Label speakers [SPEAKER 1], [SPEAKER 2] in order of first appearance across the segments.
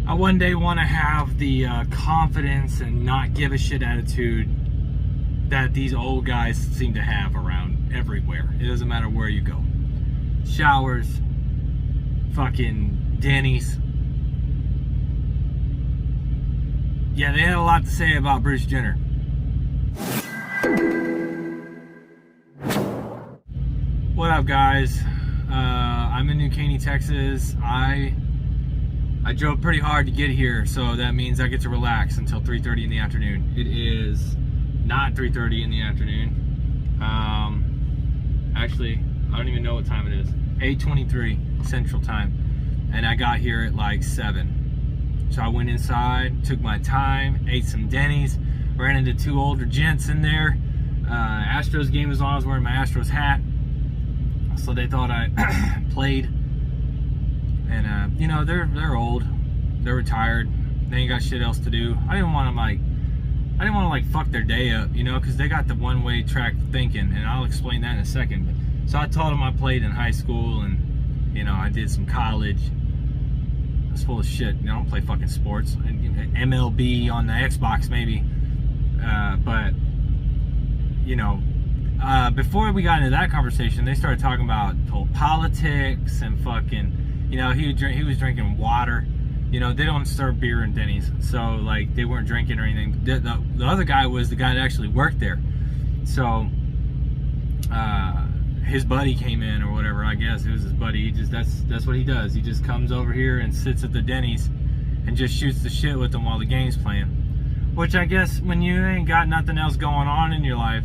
[SPEAKER 1] I one day want to have the confidence and not give a shit attitude that these old guys seem to have around everywhere. It doesn't matter where you go. Showers, fucking Denny's. Yeah, they had a lot to say about Bruce Jenner. What up, guys? I'm in New Caney, Texas. I drove pretty hard to get here, so that means I get to relax until 3:30 in the afternoon. It is not 3:30 in the afternoon. Actually, I don't even know what time it is. 8:23 Central Time, and I got here at like 7. So I went inside, took my time, ate some Denny's, ran into two older gents in there. Astros game was on. I was wearing my Astros hat, so they thought I played. And you know, they're old, they're retired, they ain't got shit else to do. I didn't want to like fuck their day up, you know, because they got the one-way track thinking, and I'll explain that in a second. But, so I told them I played in high school, and you know, I did some college. I was full of shit. You know, I don't play fucking sports. MLB on the Xbox maybe, but you know. Before we got into that conversation, they started talking about politics and fucking. You know, he was drinking water. You know, they don't serve beer in Denny's, so like they weren't drinking or anything. The other guy was the guy that actually worked there. So his buddy came in or whatever. I guess it was his buddy. He just that's what he does. He just comes over here and sits at the Denny's and just shoots the shit with them while the game's playing. Which I guess when you ain't got nothing else going on in your life,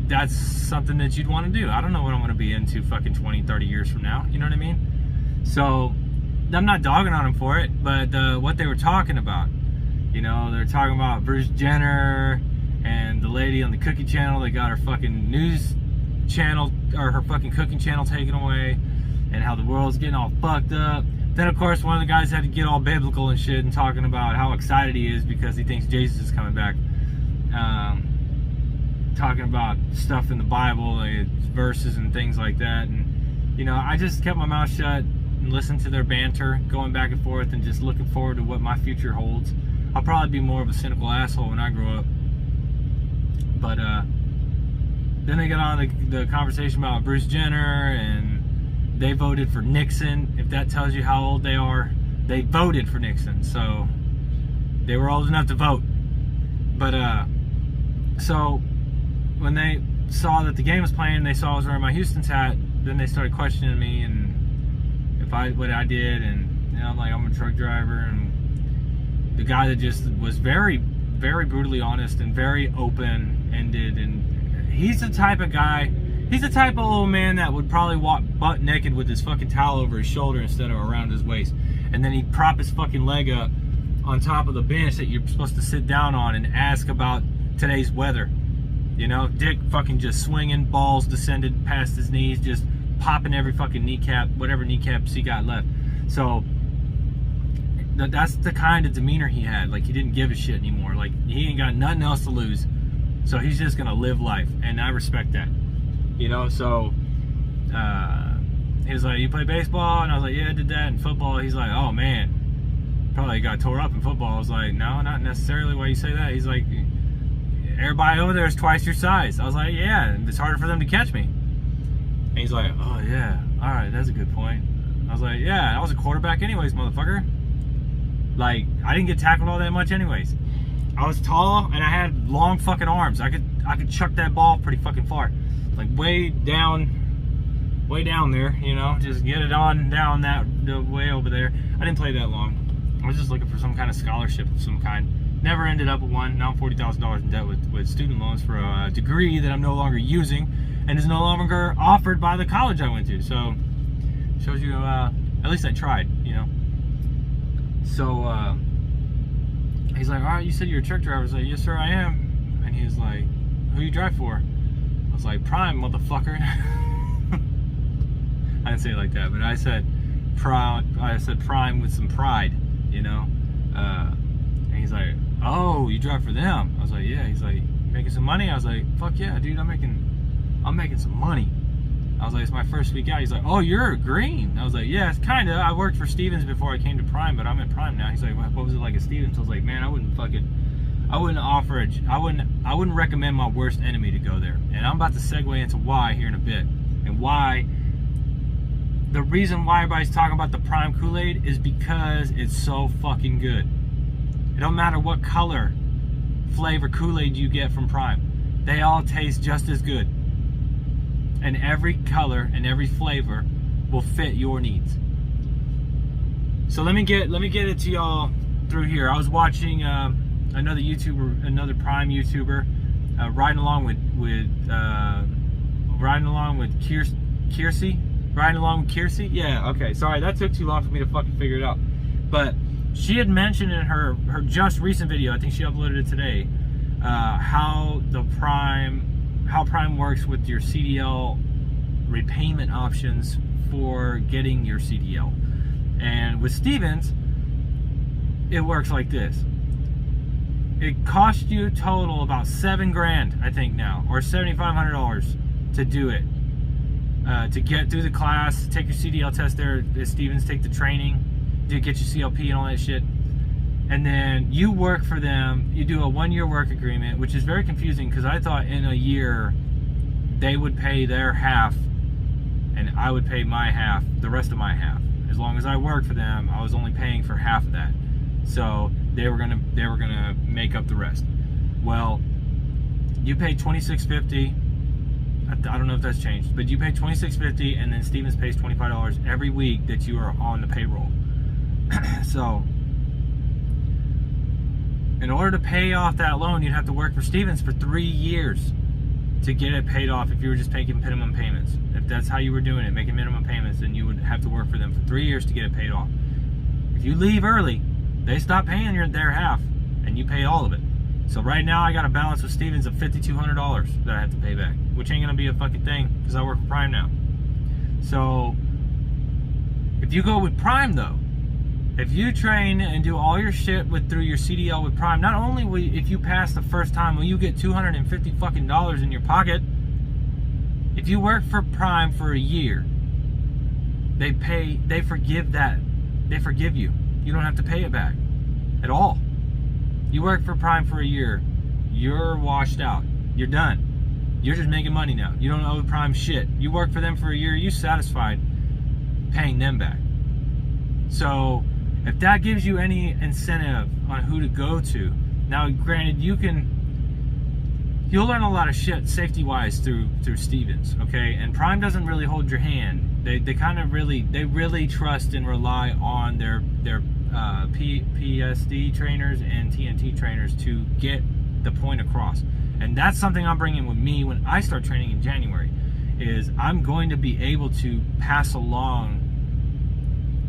[SPEAKER 1] that's something that you'd want to do. I don't know what I'm going to be into fucking 20, 30 years from now. You know what I mean? So, I'm not dogging on them for it, but what they were talking about, you know, they're talking about Bruce Jenner and the lady on the cookie channel that got her fucking news channel, or her fucking cooking channel taken away, and how the world's getting all fucked up. Then, of course, one of the guys had to get all biblical and shit and talking about how excited he is because he thinks Jesus is coming back. Talking about stuff in the Bible, like verses and things like that, and you know, I just kept my mouth shut and listened to their banter going back and forth, and just looking forward to what my future holds. I'll probably be more of a cynical asshole when I grow up. But then they got on the conversation about Bruce Jenner, and they voted for Nixon. If that tells you how old they are, they voted for Nixon, so they were old enough to vote. But so when they saw that the game was playing, they saw I was wearing my Houston's hat, then they started questioning me and what I did, and you know, I'm like, I'm a truck driver. And the guy that just was very, very brutally honest and very open-ended, and he's the type of guy, he's the type of old man that would probably walk butt naked with his fucking towel over his shoulder instead of around his waist, and then he'd prop his fucking leg up on top of the bench that you're supposed to sit down on and ask about today's weather. You know, dick fucking just swinging, balls descended past his knees, just popping every fucking kneecap, whatever kneecaps he got left. So that's the kind of demeanor he had. Like, he didn't give a shit anymore. Like, he ain't got nothing else to lose, so he's just gonna live life, and I respect that. You know, so he was like, you play baseball? And I was like, yeah, I did that. And football? He's like, oh man, probably got tore up in football. I was like, no, not necessarily. Why you say that? He's like, everybody over there is twice your size. I was like, yeah, it's harder for them to catch me. And he's like, oh yeah, all right, that's a good point. I was like, yeah, I was a quarterback anyways, motherfucker. Like, I didn't get tackled all that much anyways. I was tall and I had long fucking arms. I could chuck that ball pretty fucking far, like way down there. You know, just get it on down the way over there. I didn't play that long. I was just looking for some kind of scholarship of some kind. Never ended up with one. Now I'm $40,000 in debt with student loans for a degree that I'm no longer using and is no longer offered by the college I went to. So, shows you, at least I tried, you know. So, he's like, all right, you said you're a truck driver. I was like, yes, sir, I am. And he's like, who you drive for? I was like, Prime, motherfucker. I didn't say it like that, but I said Prime with some pride, you know. And he's like, oh, you drive for them? I was like, yeah. He's like, making some money? I was like, fuck yeah, dude, I'm making some money. I was like, it's my first week out. He's like, oh, you're green. I was like, yeah, it's kind of. I worked for Stevens before I came to Prime, but I'm at Prime now. He's like, what was it like at Stevens? I was like, man, I wouldn't recommend my worst enemy to go there. And I'm about to segue into why here in a bit. And why, the reason why everybody's talking about the Prime Kool-Aid is because it's so fucking good. It don't matter what color, flavor Kool-Aid you get from Prime. They all taste just as good. And every color and every flavor will fit your needs. So let me get it to y'all through here. I was watching another Prime YouTuber riding along with Kiersey. Yeah, okay. Sorry, that took too long for me to fucking figure it out. But she had mentioned in her just recent video, I think she uploaded it today, how Prime works with your CDL repayment options for getting your CDL. And with Stevens, it works like this. It costs you total about $7,000, I think now, or $7,500 to do it. To get through the class, take your CDL test there at Stevens, take the training, to get your CLP and all that shit. And then you work for them. You do a 1-year work agreement, which is very confusing because I thought in a year they would pay their half and I would pay my half, the rest of my half. As long as I worked for them, I was only paying for half of that. So they were gonna make up the rest. Well, you pay $26.50. I don't know if that's changed, but you pay $26.50 and then Stevens pays $25 every week that you are on the payroll. So in order to pay off that loan, you'd have to work for Stevens for 3 years to get it paid off. If you were just making minimum payments, if that's how you were doing it, making minimum payments, then you would have to work for them for 3 years to get it paid off. If you leave early, they stop paying their half and you pay all of it. So right now I got a balance with Stevens of $5,200 that I have to pay back, which ain't gonna be a fucking thing because I work for Prime now. So if you go with Prime though, if you train and do all your shit through your CDL with Prime, not only will if you pass the first time, will you get $250 fucking dollars in your pocket. If you work for Prime for a year, they forgive that. They forgive you. You don't have to pay it back at all. You work for Prime for a year, you're washed out. You're done. You're just making money now. You don't owe Prime shit. You work for them for a year, you satisfied paying them back. So if that gives you any incentive on who to go to, now granted you'll learn a lot of shit safety wise through Stevens, okay? And Prime doesn't really hold your hand. They really trust and rely on their PSD trainers and TNT trainers to get the point across. And that's something I'm bringing with me when I start training in January, is I'm going to be able to pass along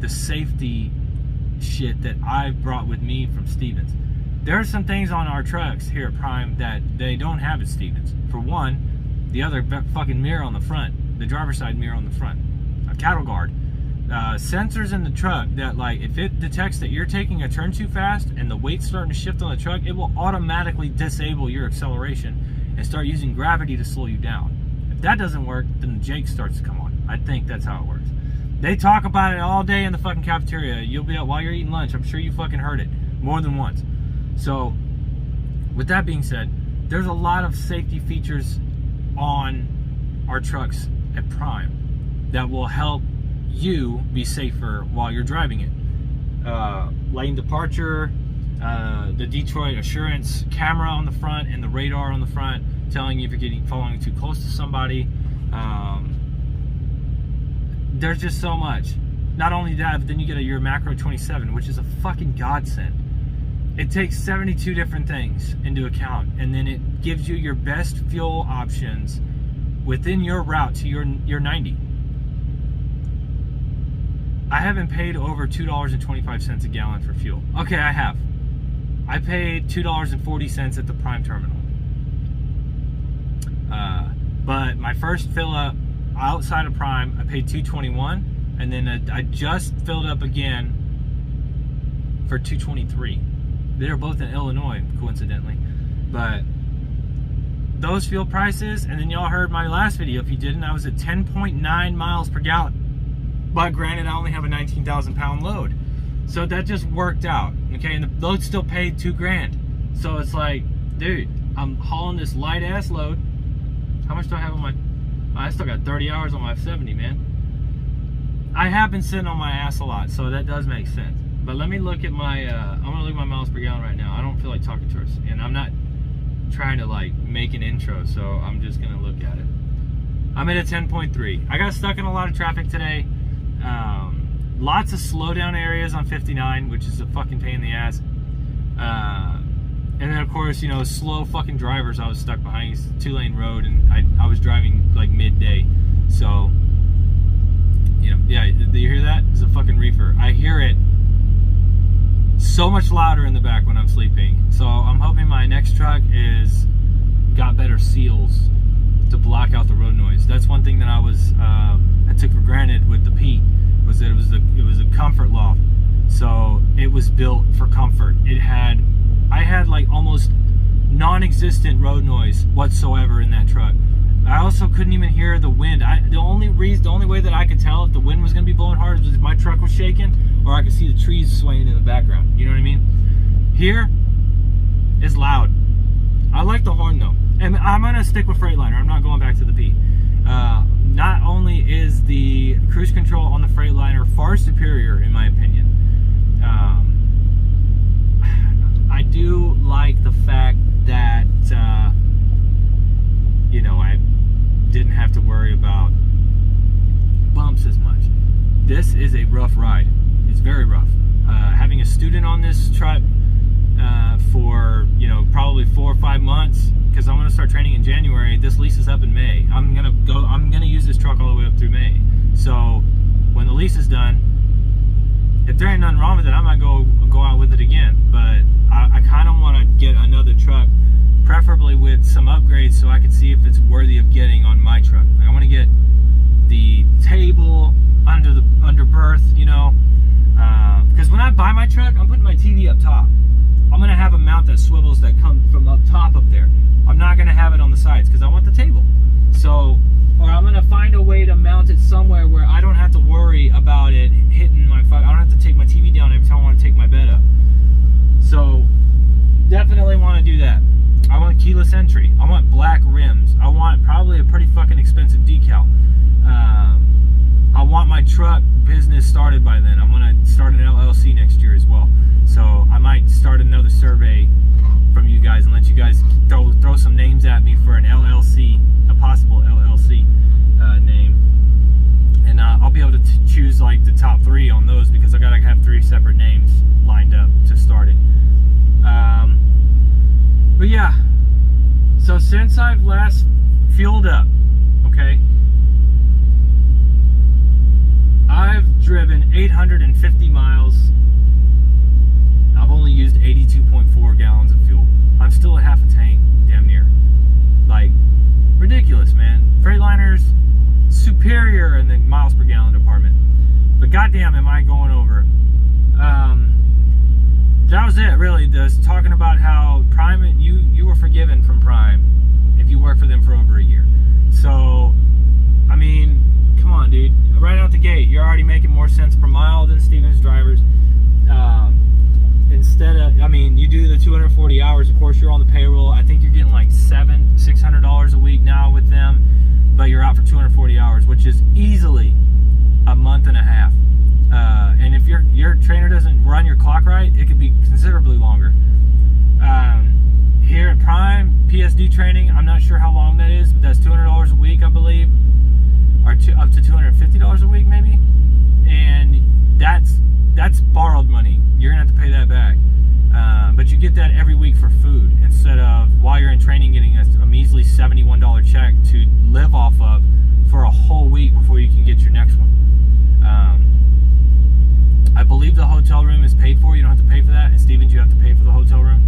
[SPEAKER 1] the safety shit that I've brought with me from Stevens. There are some things on our trucks here at Prime that they don't have at Stevens. For one, the other fucking mirror on the front, the driver's side mirror on the front, a cattle guard, sensors in the truck that, like, if it detects that you're taking a turn too fast and the weight's starting to shift on the truck, it will automatically disable your acceleration and start using gravity to slow you down. If that doesn't work, then the Jake starts to come on. I think that's how it works. They talk about it all day in the fucking cafeteria. You'll be out while you're eating lunch. I'm sure you fucking heard it more than once. So with that being said, there's a lot of safety features on our trucks at Prime that will help you be safer while you're driving it. Lane departure, the Detroit Assurance camera on the front and the radar on the front telling you if you're falling too close to somebody. There's just so much. Not only that, but then you get your macro 27, which is a fucking godsend. It takes 72 different things into account, and then it gives you your best fuel options within your route to your 90. I haven't paid over $2.25 a gallon for fuel. Okay, I have. I paid $2.40 at the Prime terminal. But my first fill up outside of Prime, I paid $2.21, and then I just filled up again for $2.23. They're both in Illinois, coincidentally. But those fuel prices, and then y'all heard my last video. If you didn't, I was at 10.9 miles per gallon. But granted, I only have a 19,000 pound load. So that just worked out, okay? And the load still paid $2,000. So it's like, dude, I'm hauling this light ass load. How much do I have on my, I still got 30 hours on my 70, man. I have been sitting on my ass a lot, so that does make sense. But let me look at my, I'm gonna look at my miles per gallon right now. I don't feel like talking to us, and I'm not trying to like make an intro, so I'm just gonna look at it. I'm at a 10.3. I got stuck in a lot of traffic today. Lots of slowdown areas on 59, which is a fucking pain in the ass. And then of course, you know, slow fucking drivers I was stuck behind. It's a 2-lane road, and I was driving like midday. So, you know, yeah, do you hear that? It's a fucking reefer. I hear it so much louder in the back when I'm sleeping. So I'm hoping my next truck is got better seals to block out the road noise. That's one thing that I took for granted with the Pete, was that it was a comfort loft. So it was built for comfort. I had like almost non-existent road noise whatsoever in that truck. I also couldn't even hear the wind. The only way that I could tell if the wind was gonna be blowing hard was if my truck was shaking, or I could see the trees swaying in the background. You know what I mean? Here, it's loud. I like the horn though. And I'm gonna stick with Freightliner. I'm not going back to the P. Not only is the cruise control on the Freightliner far superior in my opinion, I do like the fact that you know, I didn't have to worry about bumps as much. This is a rough ride. It's very rough. Having a student on this truck for, you know, probably 4 or 5 months, because I'm going to start training in January. This lease is up in May. I'm going to use this truck all the way up through May. So when the lease is done, if there ain't nothing wrong with it, I might go out with it again. But I kind of want to get another truck, preferably with some upgrades, so I can see if it's worthy of getting on my truck. Like, I want to get the table under berth, you know, because when I buy my truck, I'm putting my TV up top. I'm gonna have a mount that swivels that come from up top up there. I'm not gonna have it on the sides because I want the table. So, or I'm gonna find a way to mount it somewhere where I don't have to worry about it hitting my. I don't have to take my TV down every time I want to take my bed up. So, definitely want to do that. I want keyless entry. I want black rims. I want probably a pretty fucking expensive decal. I want my truck business started by then. I'm gonna start an LLC next year as well. So I might start another survey from you guys and let you guys throw some names at me for an LLC, a possible LLC name. And I'll be able to choose like the top 3 on those, because I gotta have 3 separate names lined up to start it. But yeah, so since I've last fueled up, okay, I've driven 850 miles. I've only used 82.4 gallons of fuel. I'm still at half a tank, damn near. Like, ridiculous, man. Freightliner's superior in the miles per gallon department. But goddamn, am I going over. That was it, really. Just talking about how Prime, you were forgiven from Prime if you work for them for over a year. So, I mean, come on, dude. Right out the gate, you're already making more cents per mile than Stevens drivers. Instead of, I mean, you do the 240 hours, of course, you're on the payroll. I think you're getting like $600 a week now with them, but you're out for 240 hours, which is easily a month and a half. And if your trainer doesn't run your clock right, it could be considerably longer. Here at Prime, PSD training, I'm not sure how long that is, but that's $200 a week, I believe, or up to $250 a week, maybe. And that's borrowed money. You're gonna have to pay that back. But you get that every week for food, instead of, while you're in training, getting a measly $71 check to live off of for a whole week before you can get your next one. I believe the hotel room is paid for. You don't have to pay for that. And Stevens, you have to pay for the hotel room.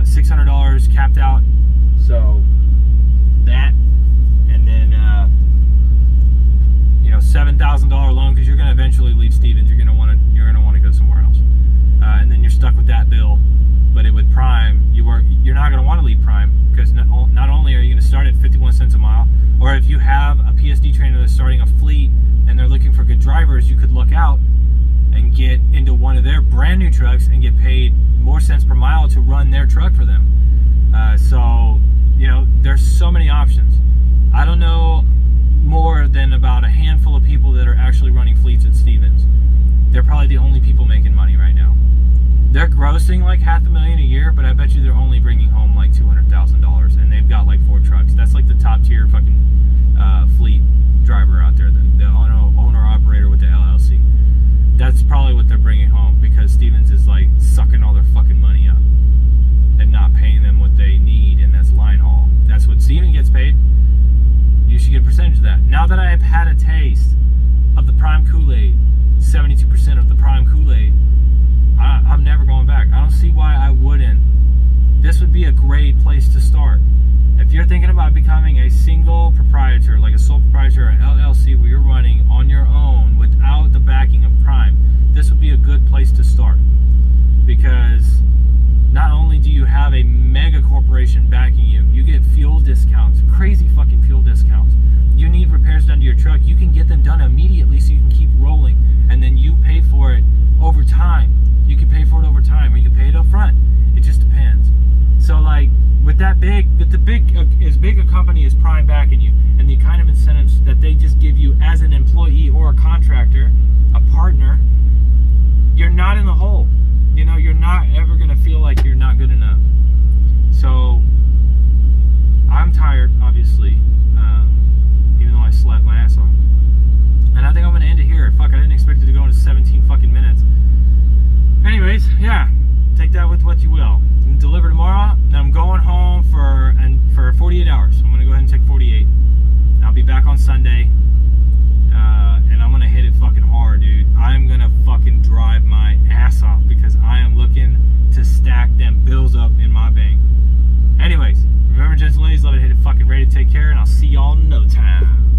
[SPEAKER 1] $600 capped out. So that, and then you know, $7,000 loan, because you're going to eventually leave Stevens. You're going to want to go somewhere else, and then you're stuck with that bill. But with Prime, you're not going to want to leave Prime, because not only get into one of their brand new trucks and get paid more cents per mile to run their truck for them. So, there's so many options. I don't know more than about a handful of people that are actually running fleets at Stevens. They're probably the only people making money right now. They're grossing like $500,000 a year, but I bet you they're only bringing home like $200,000, and they've got like 4 trucks. That's like the top tier fucking fleet driver out there, the owner operator with the LLC. That's probably what they're bringing home, because Stevens is like sucking all their fucking money up and not paying them what they need, and that's line haul. That's what Steven gets paid. You should get a percentage of that. Now that I have had a taste of the prime Kool-Aid, 72% of the prime Kool-Aid, I'm never going back. I don't see why I wouldn't. This would be a great place to start. If you're thinking about becoming a single proprietor, like a sole proprietor or LLC, where you're running on your own without the backing of Prime, this would be a good place to start. Because not only do you have a mega corporation backing you, you get fuel discounts, crazy fucking fuel discounts. You need repairs done to your truck, you can get them done immediately so you can keep rolling, and then you pay for it over time. You can pay for it over time, or you can pay it up front. It just depends. So like, with as big a company as Prime backing you, and the kind of incentives that they just give you as an employee or a contractor, a partner, you're not in the hole. You're not ever going to feel like you're not good enough. So I'm tired, obviously, even though I slept my ass off. And I think I'm going to end it here. Fuck, I didn't expect it to go into 17 fucking minutes. Anyways, yeah, take that with what you will. Deliver tomorrow, and I'm going home for 48 hours. I'm going to go ahead and take 48. I'll be back on Sunday, and I'm going to hit it fucking hard, dude. I'm going to fucking drive my ass off, because I am looking to stack them bills up in my bank. Anyways, remember, gents and ladies, love it, hit it, fucking ready to take care, and I'll see y'all in no time.